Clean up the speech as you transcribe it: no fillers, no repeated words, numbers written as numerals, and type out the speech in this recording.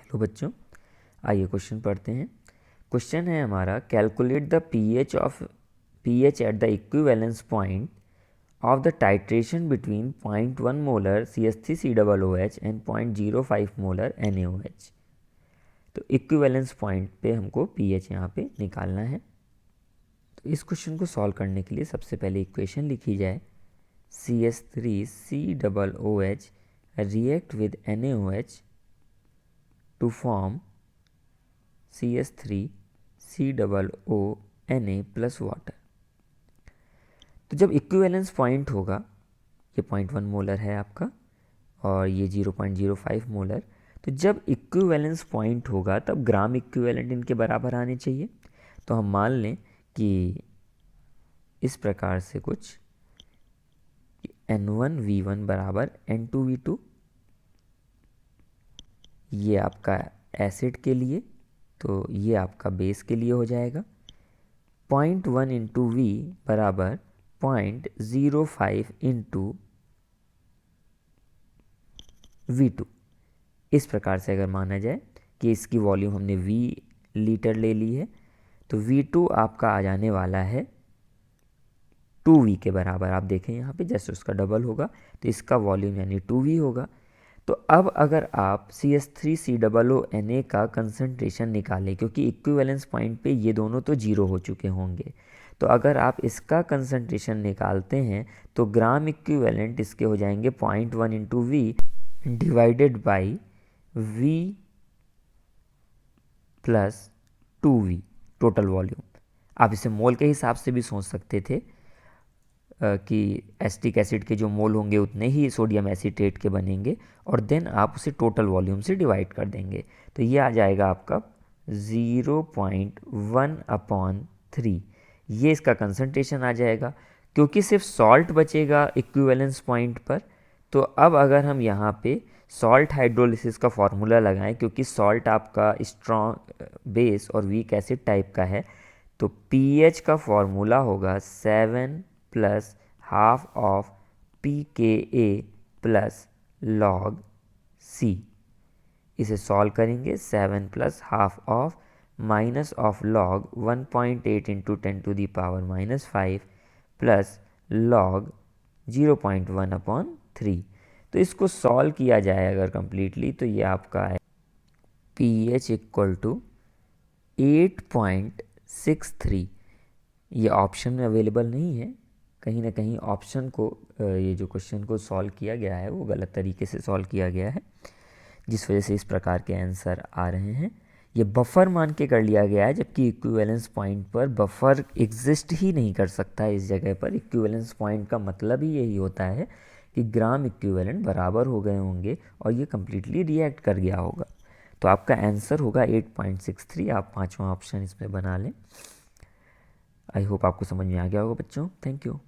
Hello बच्चों, आइए question पढ़ते हैं। क्वेश्चन है हमारा, calculate the pH at the equivalence point of the titration between 0.1 molar CH3COOH and 0.05 molar NaOH। तो इक्विवेलेंस पॉइंट पे हमको पीएच यहाँ पे निकालना है। तो इस क्वेश्चन को सॉल्व करने के लिए सबसे पहले इक्वेशन लिखी जाए। CH3COOH react with NaOH to form CH3COONA plus water. तो जब इक्विवेलेंस पॉइंट होगा, ये 0.1 मोलर है आपका और ये 0.05 मोलर, तो जब इक्विवेलेंस पॉइंट होगा तब ग्राम इक्विवेलेंट इनके बराबर आने चाहिए। तो हम मान लें कि इस प्रकार से कुछ N1V1 बराबर N2V2, ये आपका एसिड के लिए, तो ये आपका बेस के लिए हो जाएगा। 0.1 इंटू वी बराबर 0.05 इंटू V2। इस प्रकार से अगर माना जाए कि इसकी वॉल्यूम हमने V लीटर ले ली है, तो V2 आपका आ जाने वाला है 2V के बराबर। आप देखें यहाँ पे जस्ट उसका डबल होगा, तो इसका वॉल्यूम यानी 2V होगा। तो अब अगर आप CH3COONA का कंसंट्रेशन निकालें, क्योंकि इक्विवेलेंस पॉइंट पे ये दोनों तो जीरो हो चुके होंगे, तो अगर आप इसका कंसंट्रेशन निकालते हैं तो ग्राम इक्विवेलेंट इसके हो जाएंगे 0.1 into V divided by V plus 2V total volume. आप इसे मोल के हिसाब से भी सोच सकते थे कि एसिटिक एसिड के जो मोल होंगे उतने ही सोडियम एसीटेट के बनेंगे, और देन आप उसे टोटल वॉल्यूम से डिवाइड कर देंगे। तो ये आ जाएगा आपका 0.1/3। ये इसका कंसंट्रेशन आ जाएगा। क्योंकि सिर्फ सॉल्ट बचेगा इक्विवेलेंस पॉइंट पर, तो अब अगर हम यहाँ पे सॉल्ट हाइड्रोलिसिस का फॉर्मूला लगाएं, क्योंकि सॉल्ट आपका स्ट्रॉन्ग बेस और वीक एसिड टाइप का है, तो पीएच का फॉर्मूला होगा 7 plus half of pKa plus log C। इसे सॉल्व करेंगे, 7 plus half of minus of log 1.8 into 10⁻⁻5 plus log 0.1/3। तो इसको सॉल्व किया जाए अगर कंप्लीटली, तो ये आपका है pH इक्वल टू 8.63। ये ऑप्शन में अवेलेबल नहीं है, कहीं ना कहीं ऑप्शन को ये जो क्वेश्चन को सॉल्व किया गया है वो गलत तरीके से सॉल्व किया गया है, जिस वजह से इस प्रकार के आंसर आ रहे हैं। ये बफर मान के कर लिया गया है, जबकि इक्विवेलेंस पॉइंट पर बफर एग्जिस्ट ही नहीं कर सकता है इस जगह पर। इक्विवेलेंस पॉइंट का मतलब ही यही होता है कि ग्राम इक्विवेलेंट बराबर हो गए होंगे और ये कम्प्लीटली रिएक्ट कर गया होगा। तो आपका आंसर होगा 8.63। आप पाँचवा ऑप्शन इसमें बना लें। आई होप आपको समझ में आ गया होगा बच्चों। Thank you.